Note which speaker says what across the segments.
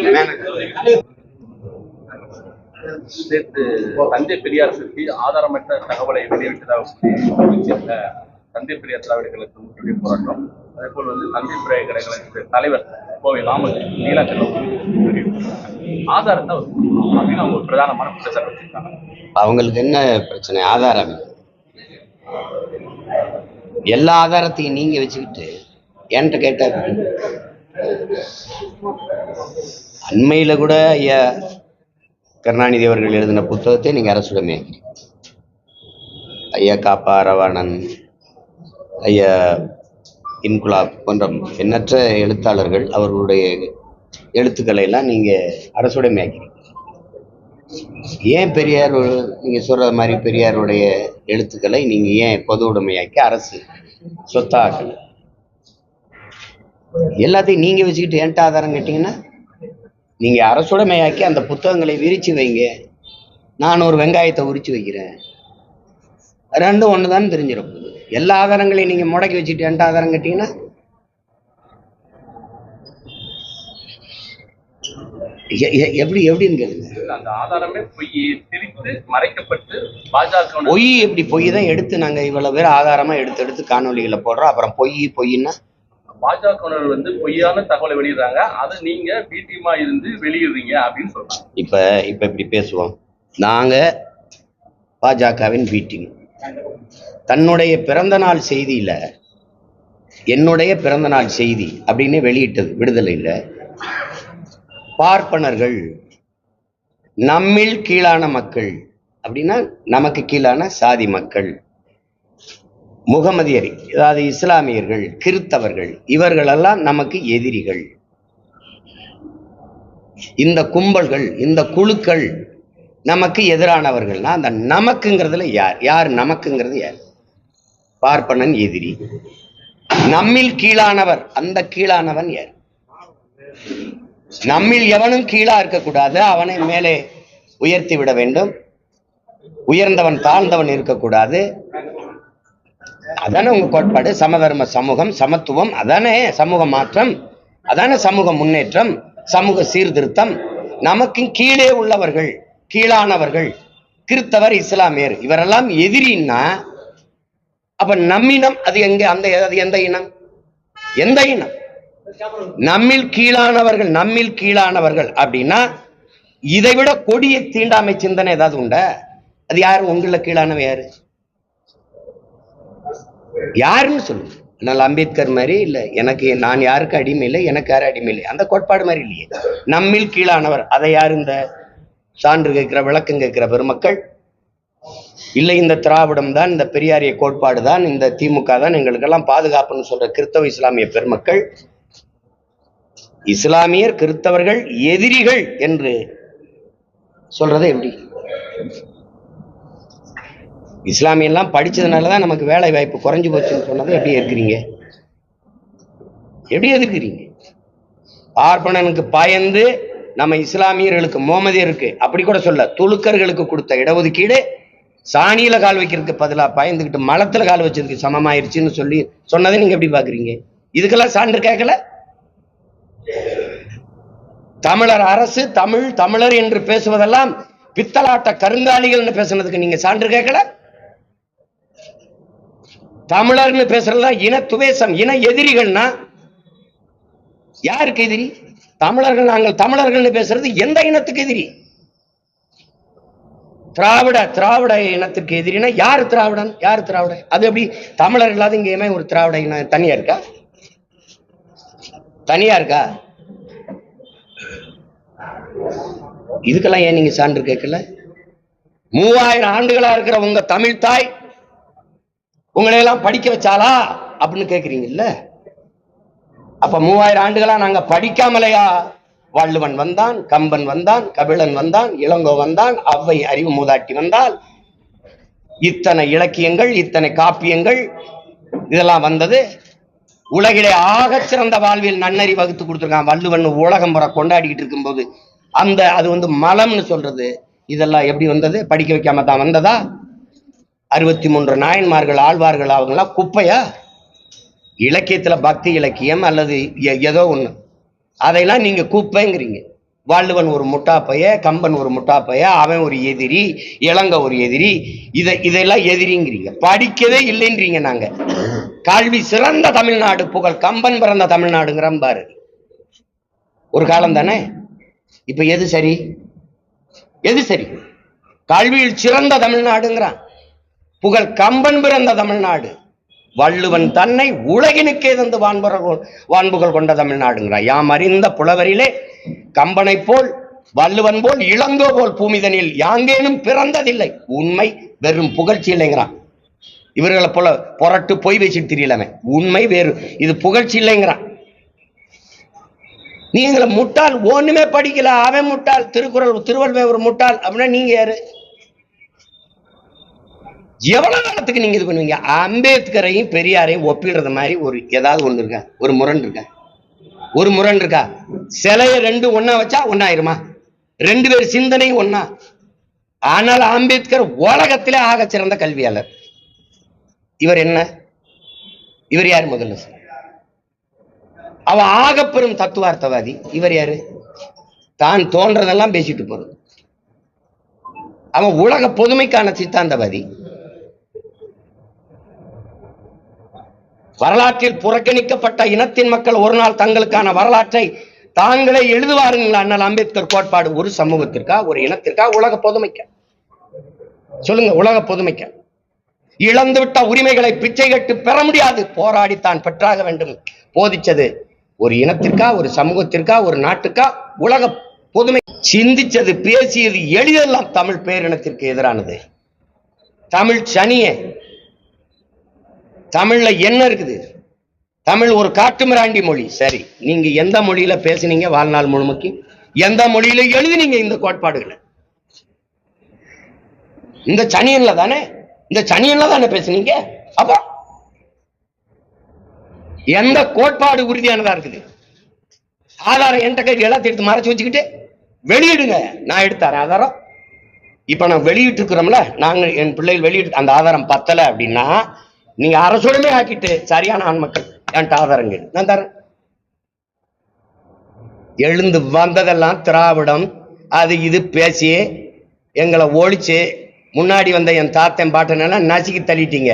Speaker 1: நேற்று தந்தை பெரியார் பற்றி ஆதாரமற்ற தகவலை வெளியிட்டதாக தந்தை பெரியார் திராவிடர்களுக்கு முற்றுகை போராட்டம், அதே போல் தந்தை பெரியார் கடைகளுக்கு தலைவர் கோவை நாமல் நீலாச்சலம் ஆதாரத்தை அப்படின்னு அவங்க ஒரு பிரதானமான குற்றச்சாட்டு வச்சிருக்காங்க.
Speaker 2: அவங்களுக்கு என்ன பிரச்சனை? ஆதாரம் எல்லா ஆதாரத்தையும் நீங்க வச்சுக்கிட்டு என்கிட்ட கேட்ட அண்மையில கூட ஐயா கருணாநிதி அவர்கள் எழுதின புத்தகத்தை நீங்க அரசுடமே ஐயா காப்பா ரவாணன், ஐயா இன்குலாப் போன்ற எண்ணற்ற எழுத்தாளர்கள் அவர்களுடைய எழுத்துக்களை எல்லாம் நீங்க அரசுடைமையாக்கிறீங்க. ஏன் பெரியார் நீங்க சொல்ற மாதிரி பெரியாருடைய எழுத்துக்களை நீங்க ஏன் பொது உடைமையாக்கி அரசு சொத்தாக்கல? எல்லாத்தையும் நீங்க வச்சுக்கிட்டு என்கிட்ட ஆதாரம் கேட்டீங்கன்னா, நீங்க அரசுடைமையாக்கி அந்த புத்தகங்களை விரிச்சு வைங்க. நான் ஒரு வெங்காயத்தை உரிச்சு வைக்கிறேன், ரெண்டும் ஒண்ணுதான் தெரிஞ்சிடும். எல்லா ஆதாரங்களையும் நீங்க முடக்கி வச்சுட்டு என்கிட்ட ஆதாரம் கேட்டீங்கன்னா எப்படின்னு கேளுங்க.
Speaker 1: அந்த ஆதாரமே பொய், திரித்து மறைக்கப்பட்டு பாஜக
Speaker 2: பொய் எப்படி? பொய் தான் எடுத்து நாங்க இவ்வளவு பேர் ஆதாரமா எடுத்து காணொலிகளை போடுறோம். அப்புறம் பொய்னா
Speaker 1: பாஜக பொய்யான தகவலை வெளியிடுறாங்க, அதை நீங்க பிடிமா இருந்து வெளியிடுறீங்க அப்படின்னு சொல்றாங்க.
Speaker 2: இப்ப இப்படி பேசுவோம். நாங்க பாஜகவின் பீட்டிங் தன்னுடைய பிறந்த நாள் செய்தியில என்னுடைய பிறந்த நாள் செய்தி அப்படின்னு வெளியிட்டது விடுதலையில, பார்ப்பனர்கள் நம்மில் கீழான மக்கள் அப்படின்னா நமக்கு கீழான சாதி மக்கள், முகமதியர் அதாவது இஸ்லாமியர்கள், கிறித்தவர்கள், இவர்களெல்லாம் நமக்கு எதிரிகள். இந்த கும்பல்கள், இந்த குழுக்கள் நமக்கு எதிரானவர்கள்னா அந்த நமக்குங்கிறதுல யார் நமக்குங்கிறது யார்? பார்ப்பனன் எதிரி. நம்மில் கீழானவர், அந்த கீழானவன் யார்? நம்மில் எவனும் கீழா இருக்கக்கூடாது, அவனை மேலே உயர்த்தி விட வேண்டும். உயர்ந்தவன் தாழ்ந்தவன் இருக்கக்கூடாது. அதானே உங்க கோட்பாடு. சமதர்ம சமூகம், சமத்துவம், அதானே சமூக மாற்றம், அதானே சமூக முன்னேற்றம், சமூக சீர்திருத்தம். நமக்கு கீழே உள்ளவர்கள், கீழானவர்கள், கிறித்தவர், இஸ்லாமியர், இவரெல்லாம் எதிரின்னா அப்ப நம்மினம் அது எங்க? அது எந்த இனம்? எந்த இனம்? நம்மில் கீழானவர்கள், நம்மில் கீழானவர்கள் அப்படின்னா இதை விட கொடிய தீண்டாமை சிந்தனை ஏதாவது உண்டா? அது யாரு? உங்கள கீழானவ யாரு? யாருன்னு சொல்லுங்க. அதனால அம்பேத்கர் மாதிரி இல்ல, எனக்கு நான் யாருக்கு அடிமை இல்லை, எனக்கு யாரும் அடிமை இல்லை, அந்த கோட்பாடு மாதிரி இல்லையே. நம்மில் கீழானவர் அதை யாரு? இந்த சான்று கேட்கிற, விளக்கம் கேட்கிற பெருமக்கள் இல்லை, இந்த திராவிடம் தான், இந்த பெரியாரிய கோட்பாடு தான், இந்த திமுக தான் எங்களுக்கெல்லாம் பாதுகாப்புன்னு சொல்ற கிறிஸ்தவ இஸ்லாமிய பெருமக்கள், இஸ்லாமியர் கிறிஸ்தவர்கள் எதிரிகள் என்று சொல்றதை எப்படி? இஸ்லாமியெல்லாம் படிச்சதுனாலதான் நமக்கு வேலை வாய்ப்பு குறைஞ்சு போச்சுன்னு சொன்னதை எப்படி இருக்கிறீங்க? எப்படி எதிர்க்கிறீங்க? பார்ப்பனனுக்கு பயந்து நம்ம இஸ்லாமியர்களுக்கு, முகமதியருக்கு அப்படி கூட சொல்ல, துலுக்கர்களுக்கு கொடுத்த இடஒதுக்கீடு சாணியில கால் வைக்கிறதுக்கு பதிலா பயந்துகிட்டு மலத்துல கால் வச்சதுக்கு சமமாயிருச்சுன்னு சொல்லி சொன்னதை நீங்க எப்படி பாக்குறீங்க? இதுக்கெல்லாம் சான்று கேட்கல. தமிழர் அரசு, தமிழர் என்று பேசுவதெல்லாம் பித்தலாட்ட கருங்காலிகள் பேசுனதுக்கு நீங்க சான்று கேட்கல. தமிழர்னு பேசுறதுதான் இன துவேசம், இன எதிரிகள்னா யாருக்கு எதிரி? தமிழர்கள். நாங்கள் தமிழர்கள் பேசுறது எந்த இனத்துக்கு எதிரி? திராவிட இனத்துக்கு எதிரினா யாரு திராவிடன்? யாரு திராவிட? அது எப்படி? தமிழர் இல்லாத இங்கேயுமே ஒரு திராவிட இனம் தனியா இருக்கா? தனியா இருக்கா? இதுக்கெல்லாம் ஏன் நீங்க சான்று கேட்கல? 3000 ஆண்டுகளா இருக்கிற உங்க தமிழ் தாய் உங்களை எல்லாம் படிக்க வச்சாலா அப்படின்னு கேக்குறீங்கல்ல? அப்ப 3000 ஆண்டுகளா நாங்க படிக்காமலையா? வள்ளுவன் வந்தான், கம்பன் வந்தான், கபிலன் வந்தான், இளங்கோ வந்தான், அவ்வை அறிவு மூதாட்டி வந்தால், இத்தனை இலக்கியங்கள், இத்தனை காப்பியங்கள் இதெல்லாம் வந்தது. உலகிலே ஆக சிறந்த வாழ்வியல் நன்னறி வகுத்து கொடுத்துருக்கான் வள்ளுவன். உலகம் முறை கொண்டாடிக்கிட்டு இருக்கும்போது அது மலம்னு சொல்றது. இதெல்லாம் எப்படி வந்தது? படிக்க வைக்காம தான் வந்ததா? 63 நாயன்மார்கள், ஆழ்வார்கள், அவங்களாம் குப்பையா? இலக்கியத்துல பக்தி இலக்கியம் அல்லது ஏதோ ஒண்ணு, அதையெல்லாம் நீங்க குப்பைங்கிறீங்க. வள்ளுவன் ஒரு முட்டாப்பைய, கம்பன் ஒரு முட்டாப்பைய, அவன் ஒரு எதிரி, இளங்க ஒரு எதிரி, இதெல்லாம் எதிரிங்கிறீங்க. படிக்கவே இல்லைன்றீங்க. நாங்க கல்வி சிறந்த தமிழ்நாடு, புகழ் கம்பன் பிறந்த தமிழ்நாடுங்கிற பாரு. ஒரு காலம் தானே. இப்ப எது சரி? எது சரி? கல்வியில் சிறந்த தமிழ்நாடுங்கிறான், புகழ் கம்பன் பிறந்த தமிழ்நாடு, வள்ளுவன் தன்னை உலகினுக்கே தந்து வான்புகழ் கொண்ட தமிழ்நாடுங்கிறான். யாம் அறிந்த புலவரிலே கம்பனை போல் வள்ளுவன் போல் இளங்கோ போல் பூமிதனில் யாங்கேனும் பிறந்ததில்லை. உண்மை வெறும் புகழ்ச்சி இல்லைங்கிறான். இவர்களை போல புரட்டு போய் வச்சுட்டு தெரியலமே. உண்மை வேறு, இது புகழ்ச்சி இல்லைங்கிறான். நீங்களை முட்டாள், ஒண்ணுமே படிக்கல, அவன் முட்டாள், திருவள்ளுவர் ஒரு முட்டாள் அப்படின்னா நீங்க யாரு? எவ்வளவு காலத்துக்கு நீங்க இது பண்ணுவீங்க? அம்பேத்கரையும் பெரியாரையும் ஒப்பிடுறது மாதிரி ஒரு ஏதாவது ஒண்ணு இருக்கா? ஒரு முரண் இருக்கா? ஒரு முரண் இருக்கா? சிலைய ரெண்டு ஒன்னா வச்சா ஒன்னாயிருமா? ரெண்டு பேர் சிந்தனை ஒன்னா. ஆனால் அம்பேத்கர் உலகத்திலே ஆக சிறந்த கல்வியாளர். இவர் என்ன? இவர் யாரு? முதல்ல அவ ஆக பெரும் தத்துவார்த்தவாதி. இவர் யாரு? தான் தோன்றதெல்லாம் பேசிட்டு போறது. அவன் உலக பொதுமைக்கான சித்தாந்தவாதி. வரலாற்றில் புறக்கணிக்கப்பட்ட இனத்தின் மக்கள் ஒரு நாள் தங்களுக்கான வரலாற்றை தாங்களே எழுதுவாருங்களா? அண்ணல் அம்பேத்கர் கோட்பாடு ஒரு சமூகத்திற்கா, ஒரு இனத்திற்கா, உலக பொதுமைக்க? சொல்லுங்க. உலக பொதுமைக்க. இழந்துவிட்ட உரிமைகளை பிச்சை கட்டு பெற முடியாது, போராடித்தான் பெற்றாக வேண்டும் போதிச்சது ஒரு இனத்திற்கா, ஒரு சமூகத்திற்கா, ஒரு நாட்டுக்கா, உலக பொதுமை. சிந்திச்சது, பேசியது, எளிதெல்லாம் தமிழ் பேரினத்திற்கு எதிரானது. தமிழ் சனிய. தமிழ்ல என்ன இருக்குது? தமிழ் ஒரு காட்டுமிராண்டி மொழி. சரி, நீங்க எந்த மொழியில பேசுனீங்க வாழ்நாள் முழுமைக்கு? எந்த மொழியில எழுதினீங்க இந்த கோட்பாடுகளை? இந்த சனியன்ல தானே, இந்த சனியன்ல தானே பேசுனீங்க. அப்போ எந்த கோட்பாடு உறுதியானதா இருக்குது? ஆதாரம் என்கிட்ட கை எல்லாத்தையும் எடுத்து மறைச்சு வச்சுக்கிட்டு வெளியிடுங்க, நான் எடுத்தாரேன் ஆதாரம். இப்ப நான் வெளியிட்டு இருக்கிறோம்ல, நாங்க என் பிள்ளைகள் வெளியிட்டு அந்த ஆதாரம் பத்தல அப்படின்னா நீங்க அரசுடமே ஆக்கிட்டு சரியான ஆண் மக்கள் என்கிட்ட ஆதாரம் கேடு, நான் தரேன். எழுந்து வந்ததெல்லாம் திராவிடம் அது இது பேசி எங்களை ஒழிச்சு முன்னாடி வந்த என் தாத்தன் பாட்டனெல்லாம் நசுக்கி தள்ளிட்டீங்க.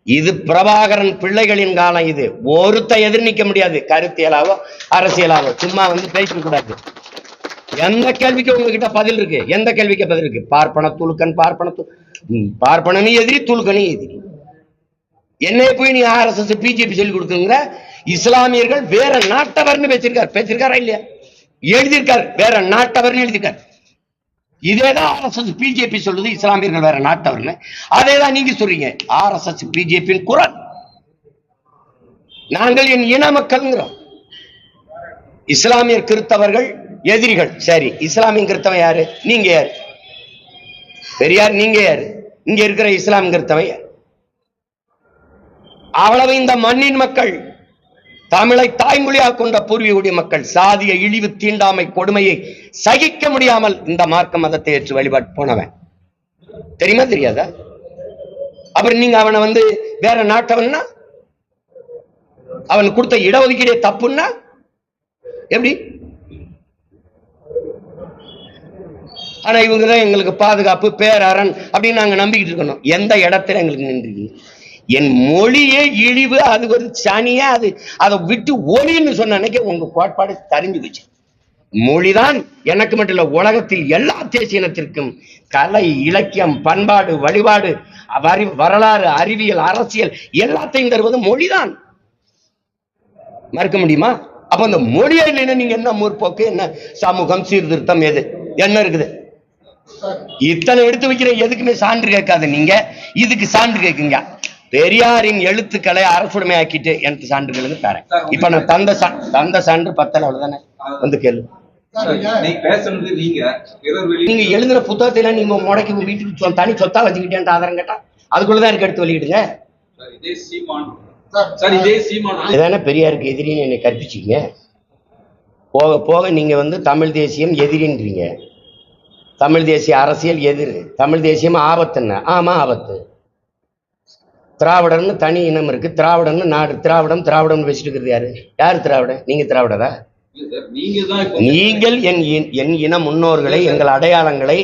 Speaker 2: இது பிரபாகரன் பிள்ளைகளின் காலம். இது ஒருத்த எதிர் நிக்க முடியாது, கருத்தியலாவோ அரசியலாவோ. சும்மா வந்து பேசிக்க கூடாது. எந்த கேள்விக்கு உங்ககிட்ட பதில் இருக்கு? எந்த கேள்விக்கு பதில் இருக்கு? பார்ப்பன துலுக்கன், பார்ப்பனனும் எதிரி, துலுக்கனும் எதிரி. என்னைய போய் நீ RSS பிஜேபி சொல்லி கொடுக்குங்கிற? இஸ்லாமியர்கள் வேற நாட்டவர்னு பேசிருக்காரா இல்லையா? எழுதியிருக்காரு, வேற நாட்டவர்னு எழுதியிருக்காரு. இதேதான் RSS பிஜேபி சொல்லுது, இஸ்லாமியர்கள் வேற நாட்டவர்னு. அதேதான் நீங்க சொல்றீங்க. RSS பிஜேபியின் குரல். நாங்கள் என் இன மக்கள்ங்கிறோம். இஸ்லாமியர் கிறிஸ்தவர்கள் எதிரிகள். சரி, இஸ்லாமிய கிறிஸ்தவன் யாரு? நீங்க யாரு? பெரியார் நீங்க யாரு? இங்க இருக்கிற இஸ்லாம் கிறிஸ்தவன் யாரு? அவ்வளவு இந்த மண்ணின் மக்கள், தமிழை தாய்மொழியாக கொண்ட பூர்வீக மக்கள் சாதிய இழிவு, தீண்டாமை, கொடுமையை சகிக்க முடியாமல் இந்த மார்க்க மதத்தை ஏற்று வழிபாட்டு போனவன். தெரியுமா தெரியாதா? அப்புறம் நீங்க அவனை வந்து வேற நாட்டவன்னா, அவன் கொடுத்த இடஒதுக்கீடே தப்புன்னா எப்படி? ஆனா இவங்கதான் எங்களுக்கு பாதுகாப்பு, பேரரண் அப்படின்னு நாங்க நம்பிக்கிட்டு இருக்கணும். எந்த இடத்துல எங்களுக்கு நின்று என் மொழியே இழிவு, அது ஒரு சனியா, அது அதை விட்டு ஒளின்னு சொன்ன அன்னைக்கு உங்க கோட்பாடு தெரிஞ்சு வச்சு. மொழிதான் எனக்கு மட்டும் இல்ல, உலகத்தில் எல்லா தேசிய இனத்திற்கும் கலை, இலக்கியம், பண்பாடு, வழிபாடு, வரலாறு, அறிவியல், அரசியல் எல்லாத்தையும் தருவது மொழிதான். மறுக்க முடியுமா? அப்ப அந்த மொழியை நீங்க என்ன முற்போக்கு, என்ன சமூகம், சீர்திருத்தம், எது என்ன இருக்குது? இத்தனை எடுத்து வைக்கிற எதுக்குமே சான்று கேட்காது. நீங்க இதுக்கு சான்று கேட்குங்க. பெரியாரின் எழுத்துக்களை அரசுடைமை ஆக்கிட்டு எனக்கு சான்றுகளுக்கு தரேன். இப்ப நான் தந்த சான்று பத்தல, அவ்வளவுதானே. வந்து கேளு. நீங்க எழுதுற புத்தகத்தில நீங்க முடக்கி வீட்டுக்கு தனி சொத்தா வச்சுக்கிட்டேன் ஆதாரம் கேட்டா அதுக்குள்ளதான் இருக்கு, எடுத்து வெளியிடுங்க. இதானே பெரியாருக்கு எதிரின்னு என்னை கற்பிச்சிங்க. போக போக நீங்க வந்து தமிழ் தேசியம் எதிரின்றீங்க. தமிழ் தேசிய அரசியல் எதிர், தமிழ் தேசியம் ஆபத்துன்னு. ஆமா, ஆபத்து. திராவிடர்னு தனி இனம் இருக்கு, திராவிடன்னு நாடு. திராவிடம் திராவிடம் வச்சுட்டு இருக்கிறது யாரு? யாரு திராவிட? நீங்க திராவிடரா? நீங்கள் என் இன முன்னோர்களை, எங்கள் அடையாளங்களை,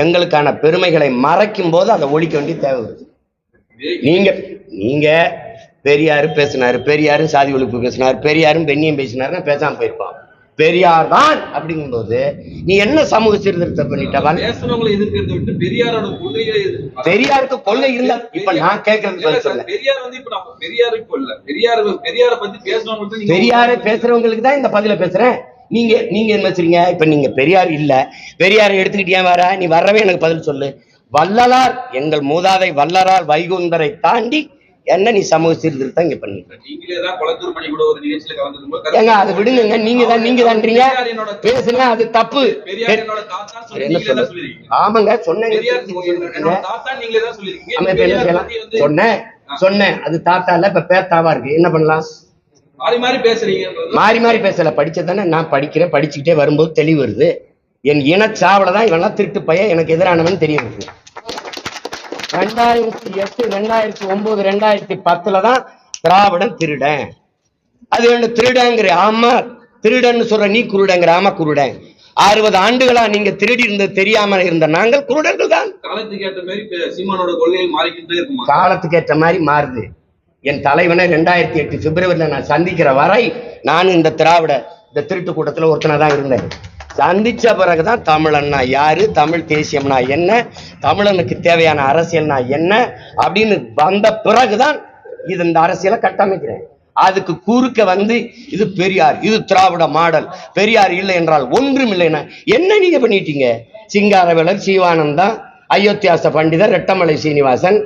Speaker 2: எங்களுக்கான பெருமைகளை மறைக்கும் போது அதை ஒழிக்க வேண்டிய தேவை. நீங்க பெரியாரு பேசினாரு, பெரியாரும் சாதி ஒழிப்பு பேசினார், பெரியாரும் பெண்ணியம் பேசினாருன்னா பேசாம போயிருப்பான். பெரியார் தான் அப்படிங்கும் போது நீ என்ன சமூக சீர்திருத்தம் பண்ணிட்டவன்? பெரியாருக்கு கொள்கை இருந்தா இப்ப நான் கேட்கறது சொல்ல, பெரியாரை பேசுறவங்களுக்கு தான் இந்த பதில பேசுறேன். நீங்க என்ன வச்சுறீங்க? இப்ப நீங்க பெரியார் இல்ல, பெரியாரை எடுத்துக்கிட்டியா வர, நீ வரவே எனக்கு பதில் சொல்லு. வள்ளலார், எங்கள் மூதாதை வள்ளலார் வைகுந்தரை தாண்டி என்ன நீ சமூக சீர்திருத்தம் இங்க பண்ணீங்க? ஏங்க அதை விடுங்க, நீங்க தான்றீங்க பேசுங்க, அது தப்பு. என்ன சொல்ல? ஆமாங்க சொன்னேன் அது தாத்தா இல்ல, இப்ப பேத்தாவா இருக்கு. என்ன பண்ணலாம்? மாறி மாறி பேசல. படிச்சதானே நான் படிக்கிறேன், படிச்சுக்கிட்டே வரும்போது தெளிவு வருது. என் இனச்சாவலதான் இவெல்லாம் திருட்டு பையன், எனக்கு எதிரானவன் தெரிய வருது. 2008, 2009, 2010 தான் திராவிடன் திருடன். அது என்ன திருடங்கிற? ஆமா திருடன்னு சொல்ற, நீ குருடங்கிற. ஆமா குருடன். 60 ஆண்டுகளா நீங்க திருடி இருந்தது தெரியாம இருந்த நாங்கள் குருடர்கள் தான். காலத்துக்கு ஏற்ற மாதிரி சீமானோட கொள்கைகள் மாறிக்கிட்டே இருக்கும். காலத்துக்கு ஏற்ற மாதிரி மாறுது. என் தலைவனை 2008 பிப்ரவரியில நான் சந்திக்கிற வரை நான் இந்த திருட்டு கூட்டத்துல ஒருத்தனா தான் இருந்தேன். சந்திச்ச பிறகுதான் தமிழன்னா யாரு, தமிழ் தேசியம்னா என்ன, தமிழனுக்கு தேவையான அரசியல்னா என்ன அப்படின்னு வந்த பிறகுதான் இது இந்த அரசியலை கட்டமைக்கிறேன். அதுக்கு குறுக்க வந்து இது பெரியார், இது திராவிட மாடல், பெரியார் இல்லை என்றால் ஒன்றும் இல்லைன்னா என்ன நீங்க பண்ணிட்டீங்க? சிங்காரவேலர், சிவானந்தா, அயோத்தியாச பண்டிதர், ரெட்டமலை சீனிவாசன்,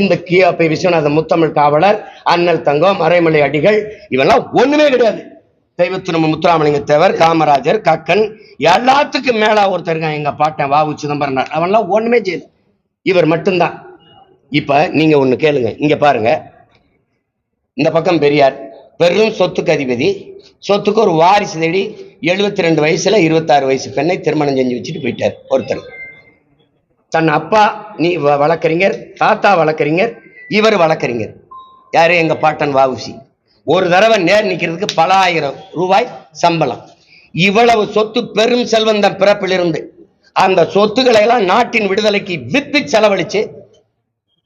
Speaker 2: இந்த கியாபி விஸ்வநாத முத்தமிழ் காவலர், அண்ணல் தங்கம், மறைமலை அடிகள், இவெல்லாம் ஒண்ணுமே கிடையாது. தெய்வத்திரும முத்துராமலிங்க தேவர், காமராஜர், கக்கன், எல்லாத்துக்கும் மேல ஒருத்தர் இருக்கான் எங்க பாட்டன் வாவு சிதம்பரனார். அவன்லாம் ஒண்ணுமே செய்யல, இவர் மட்டும்தான். இப்ப நீங்க ஒண்ணு கேளுங்க, இங்க பாருங்க. இந்த பக்கம் பெரியார் பெரும் சொத்துக்கு அதிபதி, சொத்துக்கு ஒரு வாரிசு தேடி 72 வயசுல 26 வயசு பெண்ணை திருமணம் செஞ்சு வச்சுட்டு போயிட்டார் ஒருத்தர். தன் அப்பா நீ வழக்கறிஞர், தாத்தா வழக்கறிஞர், இவர் வழக்கறிஞர். யாரு? எங்க பாட்டன் வாவுசி. ஒரு தடவை நேர் நிக்கிறதுக்கு பல ஆயிரம் ரூபாய் சம்பளம். இவ்வளவு சொத்து, பெரும் செல்வந்தன் பிறப்பிலிருந்து அந்த சொத்துக்களை எல்லாம் நாட்டின் விடுதலைக்கு வித்து செலவழிச்சு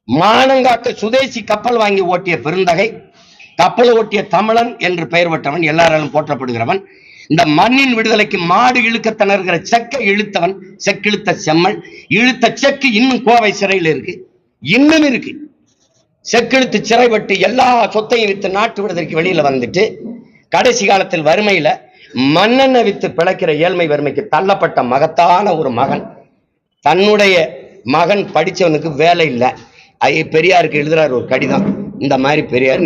Speaker 2: மானங்காட்டு சுதேசி கப்பல் வாங்கி ஓட்டிய பெருந்தகை, கப்பல் ஓட்டிய தமிழன் என்று பெயர் பெற்றவன், எல்லாராலும் போற்றப்படுகிறவன். இந்த மண்ணின் விடுதலைக்கு மாடு இழுக்க திணறுகிற செக்கை இழுத்தவன், செக்கிழுத்த செம்மல். இழுத்த செக்கு இன்னும் கோவை சிறையில் இருக்கு, இன்னும் இருக்கு. செக்கெழுத்து சிறைப்பட்டு எல்லா சொத்தையும் வித்து நாட்டு விடுதலைக்கு வெளியில வந்துட்டு கடைசி காலத்தில் வறுமையில மண்ணெண்ணை வித்து பிழைக்கிற ஏழ்மை வறுமைக்கு தள்ளப்பட்ட மகத்தான ஒரு மகன். தன்னுடைய மகன் படிச்சவனுக்கு வேலை இல்லை. பெரியாருக்கு எழுதுறாரு ஒரு கடிதம். இந்த மாதிரி பெரியார்,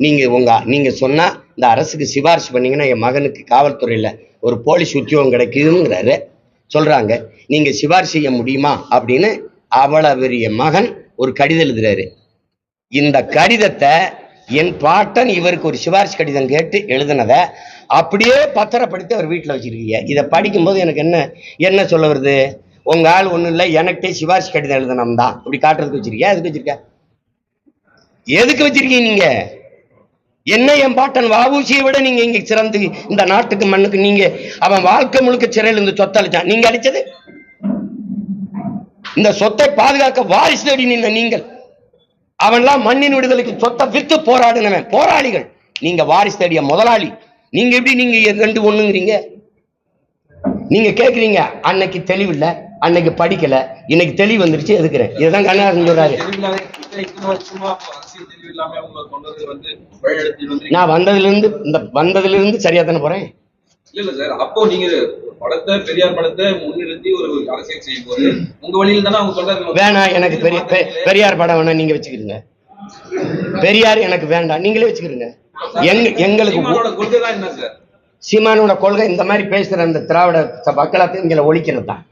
Speaker 2: நீங்க சொன்னா இந்த அரசுக்கு சிபாரிசு பண்ணீங்கன்னா என் மகனுக்கு காவல்துறையில ஒரு போலீஸ் உத்தியோகம் கிடைக்குதுங்கிறாரு சொல்றாங்க. நீங்க சிபாரிசு செய்ய முடியுமா அப்படின்னு அவ்வளவு பெரிய மகன் ஒரு கடிதம் எழுதுறாரு. இந்த கடிதத்தை என் பாட்டன் இவருக்கு ஒரு சிபாரிசு கடிதம் கேட்டு எழுதுனதை அப்படியே பத்திரப்படுத்தி அவர் வீட்டில் வச்சிருக்கீங்க. இதை படிக்கும்போது எனக்கு என்ன சொல்ல வருது? உங்க ஆள் ஒண்ணும் இல்லை, எனக்கிட்டே சிபாரிசு கடிதம் எழுதணும் தான் அப்படி காட்டுறதுக்கு வச்சிருக்கியா? எதுக்கு வச்சிருக்க? எதுக்கு வச்சிருக்கீங்க நீங்க? என்ன என் பாட்டன் வாவூசியை விட நீங்க இங்க சிறந்து இந்த நாட்டுக்கு மண்ணுக்கு நீங்க அவன் வாழ்க்கை முழுக்க சிறையில் இருந்து சொத்தை அழிச்சான். நீங்க அழிச்சது இந்த சொத்தை பாதுகாக்க வாரிசு தேடி நின்ற நீங்கள். அவன்லாம் மண்ணின் விடுதலைக்கு சொத்தை வித்து போராடினவன், போராளிகள். நீங்க வாரிசு தேடிய முதலாளி. நீங்க எப்படி நீங்க ரெண்டு ஒண்ணுங்கிறீங்க? நீங்க கேக்குறீங்க அன்னைக்கு தெளிவு இல்ல, அன்னைக்கு படிக்கல, இன்னைக்கு தெளிவு வந்துருச்சு எதுக்குறேன். இதுதான் கண்ணாசன் சொல்றாரு. நான் வந்ததுல இருந்து சரியா தானே போறேன்.
Speaker 1: இல்ல சார், அப்போ நீங்க பெரியார் படத்தை முன்னிறுத்தி ஒரு அரசியல் செய்யும் போது உங்க வழியில் தானே அவங்க சொல்றாங்க.
Speaker 2: வேணாம், எனக்கு பெரியார் படம் வேணா, நீங்க வச்சுக்கிறீங்க. பெரியார் எனக்கு வேண்டாம், நீங்களே வச்சுக்கிறீங்க. எங்களுக்கு கொள்கை தான் என்ன சார்? சீமானோட கொள்கை இந்த மாதிரி பேசுற அந்த திராவிட மக்களாத்தையும் இங்க ஒழிக்கிறது தான்.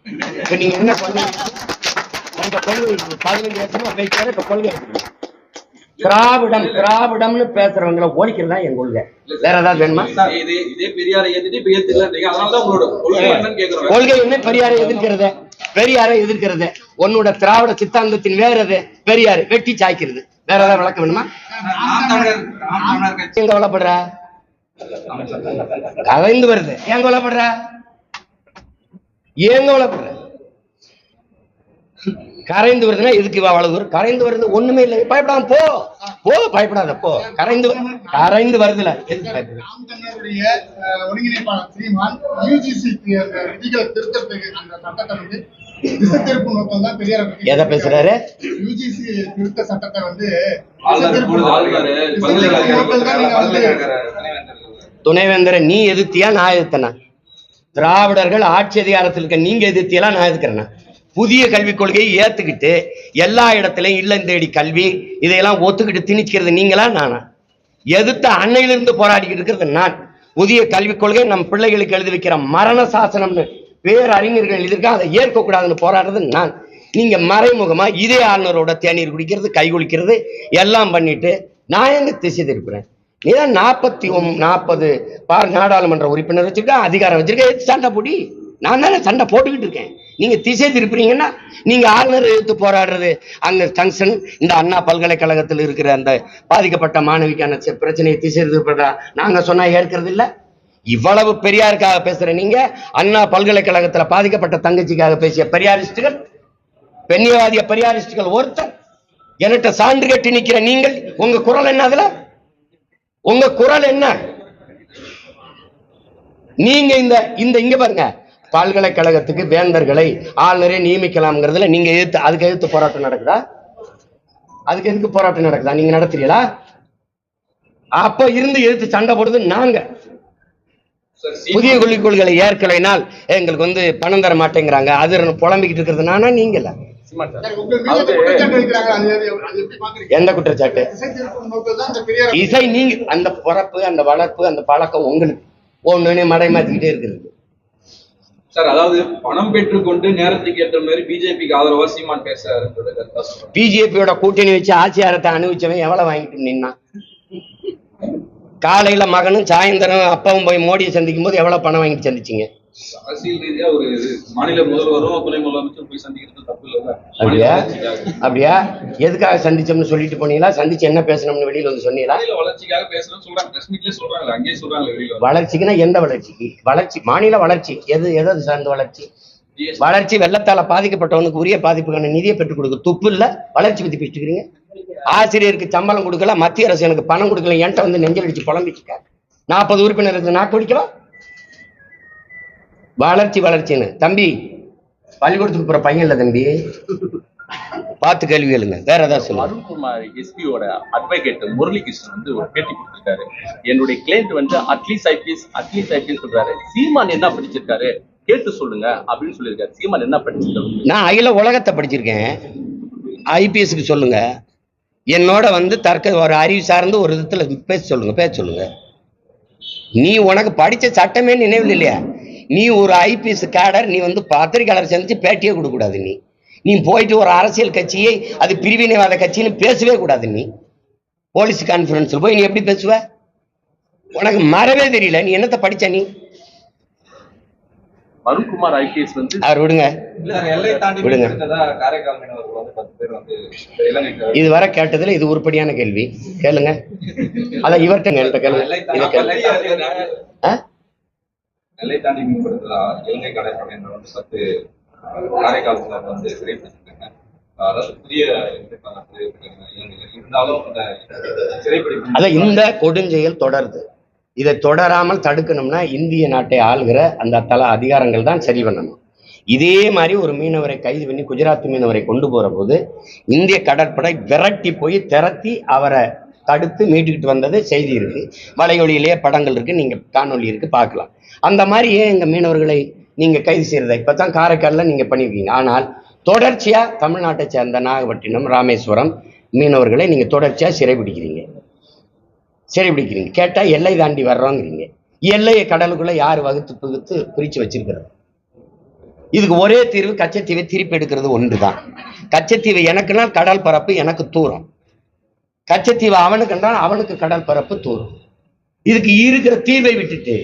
Speaker 2: இப்ப நீங்க என்ன பண்ணுங்க, உங்க கொள்கை 15 வருஷமா பேசுற இப்ப கொள்கை திராவிடம்னு பேசுறவங்களை ஒழிக்கிறது தான் என் கொள்கை. வேற ஏதாவது வேணுமா? கொள்கை என்ன? பெரியாரை எதிர்க்கிறது. பெரியாரை எதிர்க்கிறது உன்னோட திராவிட சித்தாந்தத்தின் வேறது. பெரியாரு வெட்டி சாய்க்கிறது. வேற ஏதாவது விளக்கம் வேணுமா? எங்க கவலைப்படுற? கரைந்து வருது. ஏன் கொல்லப்படுற? ஏன் கொல்லப்படுற? கரைந்து வருதுன்னா எதுக்கு அவ்வளவு தூரம்? கரைந்து வருது ஒண்ணுமே இல்லை, பயப்படாம போ போ, பயப்படாத போ. கரைந்து வருதுல
Speaker 3: ஒருங்கிணைப்பாளர் சீமான் யுஜிசி விதிகளை திருத்தத்துக்கு அந்த சட்டத்தை வந்து திசை திருப்பும் நோக்கம் தான் பெரியார்
Speaker 2: எதை பேசுறாரு?
Speaker 3: யுஜிசி திருத்த சட்டத்தை வந்து
Speaker 2: துணைவேந்தரை நீ எதிர்த்தியா நான் எதிர்த்தனா? திராவிடர்கள் ஆட்சி அதிகாரத்தில் இருக்க நீங்க எதிர்த்தியெல்லாம் நான் எதிர்க்கிறேன்னா? புதிய கல்விக் கொள்கையை ஏத்துக்கிட்டு எல்லா இடத்திலையும் இல்லம் தேடி கல்வி இதையெல்லாம் ஒத்துக்கிட்டு திணிக்கிறது நீங்களா நானா? எதிர்த்த அன்னையிலிருந்து போராடிக்கிட்டு இருக்கிறது நான். புதிய கல்விக் கொள்கை நம் பிள்ளைகளுக்கு எழுதி வைக்கிற மரண சாசனம்னு பேரறிஞர்கள் எழுதியிருக்கா, அதை ஏற்கக்கூடாதுன்னு போராடுறது நான். நீங்க மறைமுகமா இதே ஆளுநரோட தேநீர் குடிக்கிறது, கை குளிக்கிறது எல்லாம் பண்ணிட்டு நான் எங்க திசை திருப்புறேன்? நீதான் 40 நாடாளுமன்ற உறுப்பினர் வச்சிருக்க, அதிகாரம் வச்சிருக்க, சண்டை போடி. நான் தானே சண்டை போட்டுக்கிட்டு இருக்கேன். நீங்க திசை திருப்புறீங்கன்னா நீங்க ஆளுநர் எடுத்து போராடுறது அங்க ஜங்ஷன் இந்த அண்ணா பல்கலைக்கழகத்தில் இருக்கிற அந்த பாதிக்கப்பட்ட மாணவிக்கான பிரச்சனையை திசை திருப்புறா நாங்க சொன்னா ஏற்கிறது இல்ல. இவ்வளவு பெரியாருக்காக பேசுற நீங்க அண்ணா பல்கலைக்கழகத்துல பாதிக்கப்பட்ட தங்கச்சிக்காக பேசிய பெரியாரிஸ்டுகள், பெண்ணியவாதிய பெரியாரிஸ்டுகள் ஒருத்தர் என்கிட்ட சான்று கட்டி நிக்கிற நீங்கள் உங்க குரல் என்ன? அதுல உங்க குரல் என்ன? நீங்க இந்த இங்க பாருங்க, பல்கலைக்கழகத்துக்கு வேந்தர்களை ஆளுநரே நியமிக்கலாம்ங்கிறதுல நீங்க எதிர்த்து அதுக்கு எதிர்த்து போராட்டம் நடக்குதா? அதுக்கு எதுக்கு போராட்டம் நடக்குதா? நீங்க நடத்துறீங்களா? அப்ப இருந்து எதிர்த்து சண்டை போடுறது நாங்க. புதிய கல்விக் கொள்கைகளை ஏற்கலைனால் எங்களுக்கு வந்து பணம் தர மாட்டேங்கிறாங்க, அது புலம்பிக்கிட்டு இருக்கிறது நானா நீங்கள? எந்த குற்றச்சாட்டு? இசை நீங்க அந்த பிறப்பு அந்த வளர்ப்பு அந்த பழக்கம் உங்களுக்கு ஒண்ணு மடைமாத்திக்கிட்டே இருக்கிறது
Speaker 4: சார். அதாவது பணம் பெற்றுக்கொண்டு நேரத்துக்கு ஏற்ற மாதிரி பிஜேபிக்கு ஆதரவா சீமான் பேசுறாரு.
Speaker 2: பிஜேபியோட கூட்டணி வச்சு ஆட்சியாரத்தை அனுபவிச்சவன் எவ்வளவு வாங்கிட்டு நின்னா? காலையில மகனும் சாயந்தரம் அப்பாவும் போய் மோடியை சந்திக்கும் போது எவ்வளவு பணம் வாங்கிட்டு சந்திச்சீங்க?
Speaker 4: அரசியல் ரீதியா ஒரு மாநில முதல்வரும் துணை முதலமைச்சரும் போய் சந்திக்கிறது தப்பு இல்லை.
Speaker 2: அப்படியா? எதுக்காக சந்திச்சோம்னு சொல்லிட்டு போனீங்களா? சந்திச்சு என்ன பேசணும்னு வெளியில வந்து சொன்னீங்களா?
Speaker 4: வளர்ச்சிக்காக பேசணும்னு சொல்றாங்க, பிரஸ் மீட்லயே சொல்றாங்க, அங்கேயே சொல்றாங்க.
Speaker 2: வளர்ச்சிக்குன்னா எந்த வளர்ச்சிக்கு? வளர்ச்சி மாநில வளர்ச்சி எது சார்ந்த வளர்ச்சி? வளர்ச்சி வெள்ளத்தால பாதிக்கப்பட்டவனுக்கு உரிய பாதிப்புக்கான நிதியை பெற்றுக் கொடுக்க துப்பு இல்ல. வளர்ச்சி பத்தி பேசிக்கிறீங்க. ஆசிரியருக்கு சம்பளம் கொடுக்கல, மத்திய அரசு எனக்கு பணம் கொடுக்கல, என்கிட்ட வந்து நெஞ்சல் அடிச்சு புலம்பிச்சுக்க. 40 உறுப்பினருக்கு நாக்கு பிடிக்கலாம். வளர்ச்சின்னு தம்பி பள்ளிக்கூடத்துக்கு போற பையன் இல்ல தம்பி, பார்த்து கேள்வி கேளுங்க. வேற ஏதாவது சொல்லுங்க.
Speaker 1: அருண்குமார் எஸ்பியோட அட்வொகேட் முரளிகிருஷ்ணன் வந்து ஒரு பேட்டி கொடுத்திருக்காரு. என்னுடைய கிளைண்ட் வந்து அட்லீஸ்ட் ஐபிஎஸ் சொல்றாரு. சீமான் என்ன படிச்சிருக்காரு கேட்டு சொல்லுங்க அப்படின்னு சொல்லியிருக்காரு. சீமான் என்ன படிச்சிருக்காரு?
Speaker 2: நான் அகில உலகத்தை படிச்சிருக்கேன். ஐபிஎஸ்க்கு சொல்லுங்க. என்னோட வந்து ஒரு அறிவு சார்ந்து ஒரு விதத்துல பேச சொல்லுங்க. நீ உனக்கு படிச்ச சட்டமே நினைவில் இல்லையா? நீ ஒரு ஐபிஎஸ் கேடர், நீ வந்து பத்திரிகையாளர் சந்திச்சு பேட்டியே கொடுக்க கூடாது. நீ போயிட்டு ஒரு அரசியல் கட்சியை அது பிரிவினைவாத கட்சின்னு பேசவே கூடாது. நீ போலீஸ் கான்ஃபரன்ஸ்ல போய் நீ எப்படி பேசுவ? உனக்கு மறவே தெரியல. நீ என்னத்தை படிச்ச? நீ
Speaker 1: அருண்குமார் ஐபிஎஸ் வந்து
Speaker 2: அவர் விடுங்க. இதுவரை கேட்டதுல இது உருப்படியான கேள்வி. கேளுங்க. அதான் இவர்கிட்ட கேளுங்க.
Speaker 4: நெல்லை தாண்டி மீன்படுத்தலா இலங்கை கடற்படை வந்து 10 காரைக்கால் வந்து சிறைப்பிடிச்சிருக்காங்க. அதாவது புதிய இருந்தாலும் அந்த சிறைப்பிடிப்பு
Speaker 2: அதான் இந்த கொடுஞ்செயல் தொடருது. இதை தொடராமல் தடுக்கணும்னா இந்திய நாட்டை ஆளுகிற அந்த தல அதிகாரங்கள் தான் சரி பண்ணணும். இதே மாதிரி ஒரு மீனவரை கைது பண்ணி குஜராத் மீனவரை கொண்டு போற போது இந்திய கடற்படை விரட்டி போய் திரட்டி அவரை தடுத்து மீட்டுக்கிட்டு வந்தது செய்தி இருக்கு, வலையொலியிலேயே படங்கள் இருக்கு, நீங்க காணொலி இருக்கு, பார்க்கலாம். அந்த மாதிரி ஏன் எங்க மீனவர்களை நீங்க கைது செய்யறத இப்பதான் காரைக்கால்ல நீங்க பண்ணிருக்கீங்க. ஆனால் தொடர்ச்சியா தமிழ்நாட்டை சேர்ந்த நாகப்பட்டினம், ராமேஸ்வரம் மீனவர்களை நீங்க தொடர்ச்சியா சிறைபிடிக்கிறீங்க. கேட்டா எல்லை தாண்டி வர்றோங்கிறீங்க. எல்லையை கடலுக்குள்ள யாரு வகுத்து பிரிச்சு வச்சிருக்கிறது? இதுக்கு ஒரே தீர்வு கச்சத்தீவை திருப்பி எடுக்கிறது ஒன்றுதான். கச்சத்தீவு எனக்குன்னா கடல் பரப்பு எனக்கு தூரம், கச்சத்தீவு அவனுக்கு என்றால் அவனுக்கு கடல் பரப்பு தூரம். இதுக்கு இருக்கிற தீர்வை விட்டுட்டு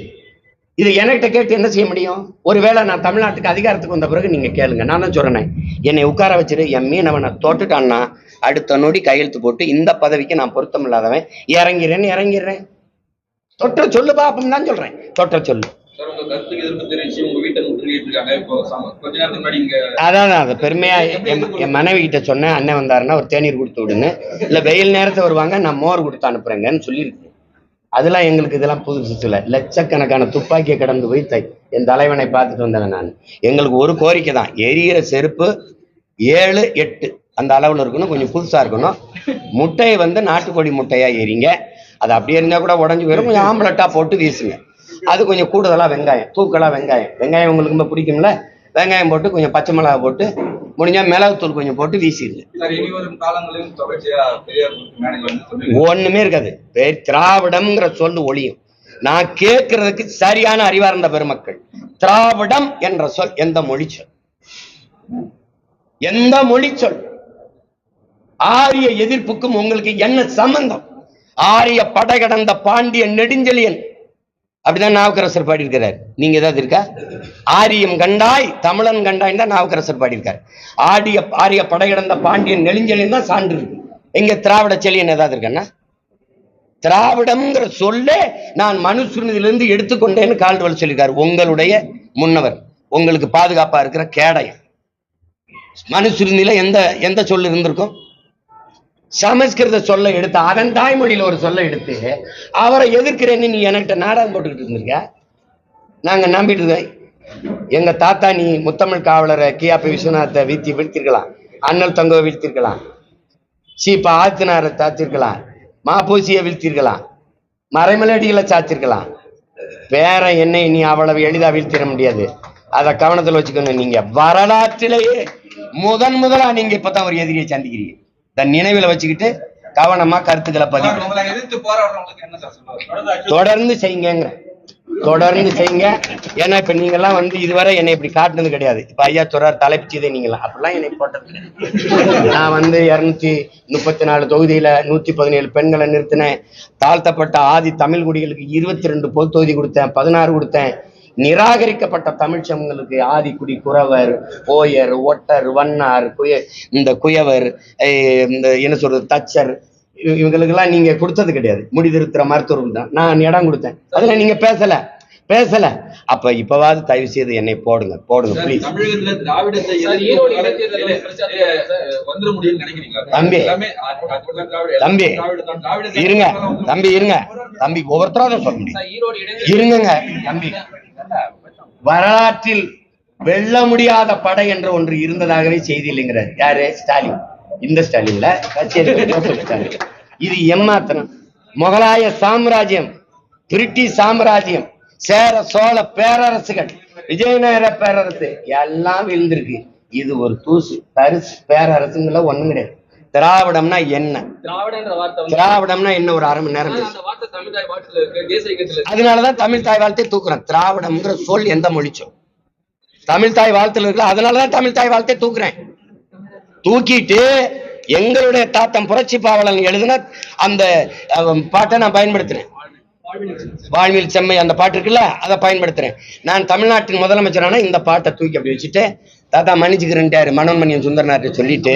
Speaker 2: இதை என்கிட்ட கேட்டு என்ன செய்ய முடியும்? ஒருவேளை நான் தமிழ்நாட்டுக்கு அதிகாரத்துக்கு வந்த பிறகு நீங்க கேளுங்க. நான் தான் சொல்றேன், என்னை உட்கார வச்சுட்டு என் மீனவனை தோட்டுட்டான்னா அடுத்த நொடி கையெழுத்து போட்டு இந்த பதவிக்கு நான் பொருத்தம் இல்லாதவன் இறங்கிறேன். தொற்ற சொல்லுப்பா அப்படின்னு தான் சொல்றேன். தொற்ற சொல்லு.
Speaker 4: சார், உங்க கருத்துக்கு எதிர்ப்பு தெரிவிச்சு உங்க வீட்டை முற்றுகையிட்டு இருக்காங்க. இப்போ கொஞ்ச நேரத்துக்கு முன்னாடி இங்க
Speaker 2: அதான் அது பெருமையா என் மனைவி கிட்ட சொன்னேன், அண்ணன் வந்தாருன்னா ஒரு தேநீர் கொடுத்து விடுன்னு, இல்ல வெயில் நேரத்தை வருவாங்க நான் மோர் கொடுத்து அனுப்புறேங்கன்னு சொல்லியிருக்கு. அதெல்லாம் எங்களுக்கு இதெல்லாம் புதுசு இல்லை. லட்சக்கணக்கான துப்பாக்கியை கடந்து போய் என் தலைவனை பார்த்துட்டு வந்தேன் நான். எங்களுக்கு ஒரு கோரிக்கை தான், எரியிற செருப்பு 7, 8 அந்த அளவில் இருக்கணும், கொஞ்சம் புதுசா இருக்கணும். முட்டையை வந்து நாட்டுக்கோழி முட்டையா எரிங்க, அது அப்படியே இருந்தா கூட உடஞ்சி போயிடும். கொஞ்சம் ஆம்பலட்டா போட்டு வீசுங்க. அது கொஞ்சம் கூடுதலா வெங்காயம், தூக்கலா வெங்காயம் உங்களுக்கு ரொம்ப பிடிக்கும்ல, வெங்காயம் போட்டு கொஞ்சம் பச்சை மிளகா போட்டு முடிஞ்சா மிளகுத்தூள் கொஞ்சம் போட்டு வீசிடுங்க. ஒண்ணுமே இருக்காது. திராவிடம்ங்கிற சொல்லு ஒளியும். நான் கேட்கறதுக்கு சரியான அறிவார்ந்த பெருமக்கள், திராவிடம் என்ற சொல் எந்த மொழி சொல்? எந்த மொழி சொல்? ஆரிய எதிர்ப்புக்கும் உங்களுக்கு என்ன சம்பந்தம்? ஆரிய படை கடந்த பாண்டிய நெடுஞ்செழியன் அப்படிதான் நாவுக்கரசர் பாடியிருக்கிறார். நீங்க ஏதாவது இருக்கா? ஆரியம் கண்டாய் தமிழன் கண்டாய் தான் நாவுக்கரசர் பாடியிருக்காரு. ஆரிய படை கடந்த பாண்டியன் நெடுஞ்செழியன் தான் சான்று இருக்கு. எங்க திராவிட செழியன் ஏதாவது இருக்கன்னா? திராவிடம்ங்கிற சொல்லே நான் மனுசுருதிலிருந்து எடுத்துக்கொண்டேன்னு கால்டுவல் சொல்லியிருக்காரு. உங்களுடைய முன்னவர், உங்களுக்கு பாதுகாப்பா இருக்கிற கேடயம். மனுசுருதியில எந்த சொல்லு இருந்திருக்கும்? சமஸ்கிருத சொல்ல எடுத்து, அவன் தாய்மொழியில ஒரு சொல்ல எடுத்து அவரை எதிர்க்கிறேன்னு நீ என்கிட்ட நாடகம் போட்டுக்கிட்டு இருந்திருக்க. நாங்க நம்பிட்டு இருக்கோம். எங்க தாத்தா நீ முத்தமிழ் காவலரை கியாபி விஸ்வநாத்தை வீழ்த்திருக்கலாம், அண்ணல் தங்கவை வீழ்த்திருக்கலாம், சீப்பா ஆத்தினாரை தாத்திருக்கலாம், மாப்பூசியை வீழ்த்திருக்கலாம், மறைமலடிகளை சாத்திருக்கலாம். வேற என்னை நீ அவ்வளவு எளிதா வீழ்த்திட முடியாது. அதை கவனத்தில் வச்சுக்கணும். நீங்க வரலாற்றிலேயே முதலா நீங்க இப்பதான் ஒரு எதிரியை சந்திக்கிறீங்க. நினைவுல வச்சுக்கிட்டு கவனமா கருத்துக்களை பதிவு தொடர்ந்து செய்யுங்க. தொடர்ந்து செய்யுங்க. ஏன்னா இப்ப நீங்க எல்லாம் வந்து இதுவரை என்னை இப்படி காட்டுனது கிடையாது. இப்ப ஐயா சொல்றாரு தலைப்பிச்சதே நீங்களாம், அப்படிலாம் என்னை போட்டது கிடையாது. நான் வந்து 234 தொகுதியில 117 பெண்களை நிறுத்தினேன். தாழ்த்தப்பட்ட ஆதி தமிழ் குடிகளுக்கு 22 பொது தொகுதி கொடுத்தேன், 16 கொடுத்தேன். நிராகரிக்கப்பட்ட தமிழ் சமூகங்களுக்கு ஆதிக்குடி, குறவர், ஓயர், ஒட்டர், வண்ணார், இந்த குயவர், இந்த என்ன சொல்றது தச்சர், இவங்களுக்கெல்லாம் நீங்க கொடுத்தது கிடையாது. முடிதிருத்துற மருத்துவர்கள் தான் நான் இடம் கொடுத்தேன். அதுல நீங்க பேசல. அப்ப இப்பவாது தயவு செய்து என்னை போடுங்க ப்ளீஸ். தம்பி ஒவ்வொருத்தராக சொல்ல முடியும். இருங்க தம்பி. வரலாற்றில் வெல்ல முடியாத படை என்ற ஒன்று இருந்ததாகவே செய்தி இல்லைங்கிறார். யாரு? ஸ்டாலின். இந்த ஸ்டாலின்ல ஸ்டாலின். இது ஏமாத்தனம். முகலாய சாம்ராஜ்யம், பிரிட்டிஷ் சாம்ராஜ்யம், சேர சோழ பேரரசுகள், விஜயநகர பேரரசு எல்லாம் விழுந்திருக்கு. இது ஒரு தூசு தரிசு. பேரரசுங்கள ஒண்ணும் கிடையாது. திராவிடம்னா என்ன? திராவிடம்னா என்ன? ஒரு அரை மணி நேரம். அதனாலதான் தமிழ் தாய் வாழ்த்தை தூக்குறேன். திராவிடம்ங்கிற சொல் எந்த மொழி சொல்? தமிழ் தாய் வாழ்த்துல இருக்கு. அதனாலதான் தமிழ் தாய் வாழ்த்தை தூக்குறேன். தூக்கிட்டு எங்களுடைய தாத்தன் புரட்சி பாவலன் எழுதின அந்த பாட்டை நான் பயன்படுத்துறேன். வாழ்வில் செம்மை அந்த பாட்டு இருக்குல்ல, அதை பயன்படுத்துறேன். நான் தமிழ்நாட்டின் முதலமைச்சரான இந்த பாட்டை தூக்கி அப்படி வச்சுட்டு தாத்தா மன்னிச்சுக்கிறேன்ட்டாரு மனோன்மணியன் சுந்தரனார்ட்ட சொல்லிட்டு,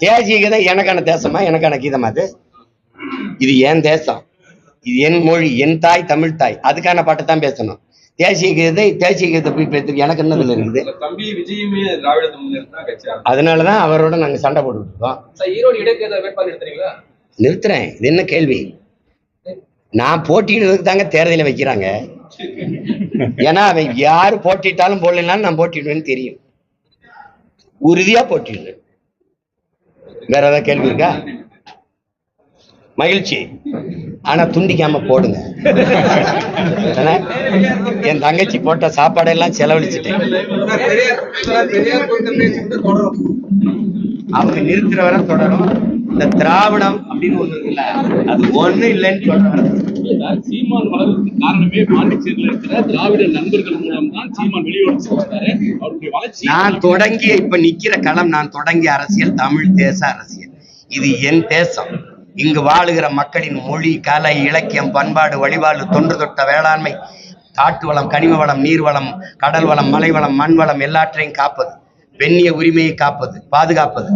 Speaker 2: தேசிய கீதம் எனக்கான தேசமா, எனக்கான கீதமா? இது என் தேசம், இது என் மொழி, என் தாய் தமிழ் தாய். அதுக்கான பாட்டை தான் பேசணும். தேசிய கீதத்தை போய் பேசுறதுக்கு எனக்கு என்னதுல இருக்குது? அதனாலதான் அவரோட நாங்க சண்டை போட்டுட்டு இருக்கோம். நிறுத்துறேன். இது என்ன கேள்வி? நான் போட்டிடுறதுக்கு தாங்க தேர்தலை வைக்கிறாங்க. ஏன்னா அவன் யாரு போட்டிட்டாலும் போடலாம், நான் போட்டிடுவேன்னு தெரியும். உறுதியா போட்டிடுறேன். வேற ஏதாவது கேள்வி இருக்கா? மகிழ்ச்சி. ஆனா துண்டிக்காம போடுங்க. என் தங்கச்சி போட்ட சாப்பாடெல்லாம் செலவழிச்சுட்டேன். அவங்க நிறுத்துற வரை தொடரும். இந்த திராவிடம் அப்படின்னு ஒண்ணு இருக்குல்ல, அது ஒண்ணு இல்லைன்னு சொல்றேன்.
Speaker 1: சீமான் வளர்றதுக்கு காரணமே பாண்டிச்சேரியில இருக்கிற திராவிட நண்பர்கள் மூலம் தான் சீமான் வெளியோடு அவருடைய வளர்ச்சி.
Speaker 2: நான் தொடங்கிய இப்ப நிக்கிற களம், நான் தொடங்கிய அரசியல் தமிழ் தேச அரசியல். இது என் தேசம். இங்கு வாழுகிற மக்களின் மொழி, கலை, இலக்கியம், பண்பாடு, வழிபாடு, தொன்று தொட்ட வேளாண்மை, காட்டு வளம், கனிம வளம், நீர் வளம், கடல் வளம், மலை வளம், மண் வளம் எல்லாற்றையும் காப்பது, பெண்ணிய உரிமையை காப்பது, பாதுகாப்பது,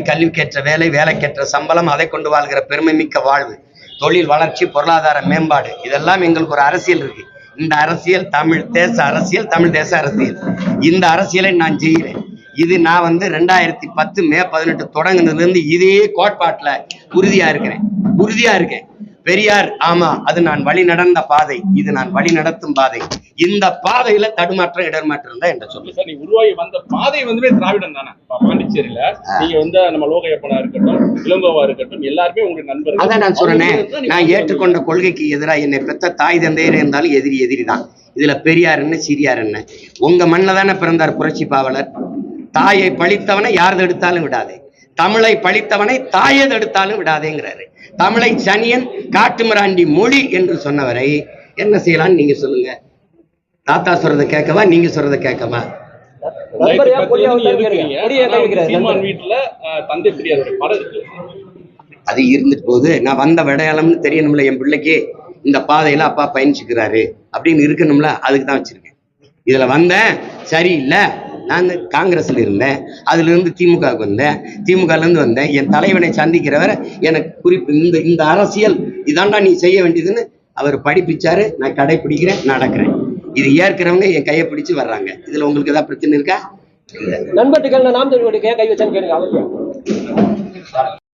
Speaker 2: கல்விக்கேற்ற வேலை, வேலைக்கேற்ற சம்பளம், அதை கொண்டு வாழ்கிற பெருமை மிக்க வாழ்வு, தொழில் வளர்ச்சி, பொருளாதார மேம்பாடு, இதெல்லாம் எங்களுக்கு ஒரு அரசியல் இருக்கு. இந்த அரசியல் தமிழ் தேச அரசியல், தமிழ் தேச அரசியல். இந்த அரசியலை நான் செய்கிறேன். இது நான் 2010 மே 18 தொடங்குனதுல இருந்து இதே கோட்பாட்டுல உறுதியா இருக்கேன். பெரியார், ஆமா, அது நான் வழி நடந்த பாதை, இது நான் வழி நடத்தும் பாதை. இந்த பாதையில தடுமாற்றம் இடர்மாற்றம் தான் என்ற சொல்லு.
Speaker 1: நீ உருவாகி வந்த பாதை திராவிடம் தானே. பாண்டிச்சேரியில நீங்க நம்ம லோகையப்பனா இருக்கட்டும், இளங்கோவா இருக்கட்டும், எல்லாருமே உங்களுக்கு நண்பர்கள்.
Speaker 2: அதான் நான் சொல்றேன், நான் ஏற்றுக்கொண்ட கொள்கைக்கு எதிராக என்னை பெற்ற தாய் தந்தையர் இருந்தாலும் எதிரி தான். இதுல பெரியார் என்ன, சிறியார் என்ன? உங்க மண்ணில் தானே பிறந்தார் புரட்சி பாவலர். தாயை பழித்தவனை யார் தடுத்தாலும் விடாதே, தமிழை பழித்தவனை தாயை தடுத்தாலும் விடாதேங்கிறாரு. தமிழை சனியன், காட்டுமிராண்டி மொழி என்று சொன்னவரை என்ன செய்யலாம்னு நீங்க சொல்லுங்க. தாத்தா சொல்றதை கேட்கவா, நீங்க சொல்றதை கேட்கவா? அது இருந்துட்டு போகுது. நான் வந்த விடையாளம்னு தெரியணும்ல, என் பிள்ளைக்கு இந்த பாதையில அப்பா பயணிச்சுக்கிறாரு அப்படின்னு இருக்கணும்ல, அதுக்கு தான் வச்சிருக்கேன். இதுல வந்தேன் சரியில்லை, நான் காங்கிரஸ்ல இருந்தேன், அதுல இருந்து திமுகவுக்கு வந்தேன், திமுகல இருந்து வந்தேன். என் தலைவனை சந்திக்கிறவரை எனக்கு குறிப்பு இந்த அரசியல் இதாண்டா நீ செய்ய வேண்டியதுன்னு அவர் படிப்பிச்சாரு. நான் கடைபிடிக்கிறேன், நடக்கிறேன். இது ஏற்கிறவங்க என் கையை பிடிச்சு வர்றாங்க. இதுல உங்களுக்கு ஏதாவது பிரச்சனை இருக்கா?
Speaker 5: நண்பர்கள் நாம் கை வச்சான்னு கேளுங்க.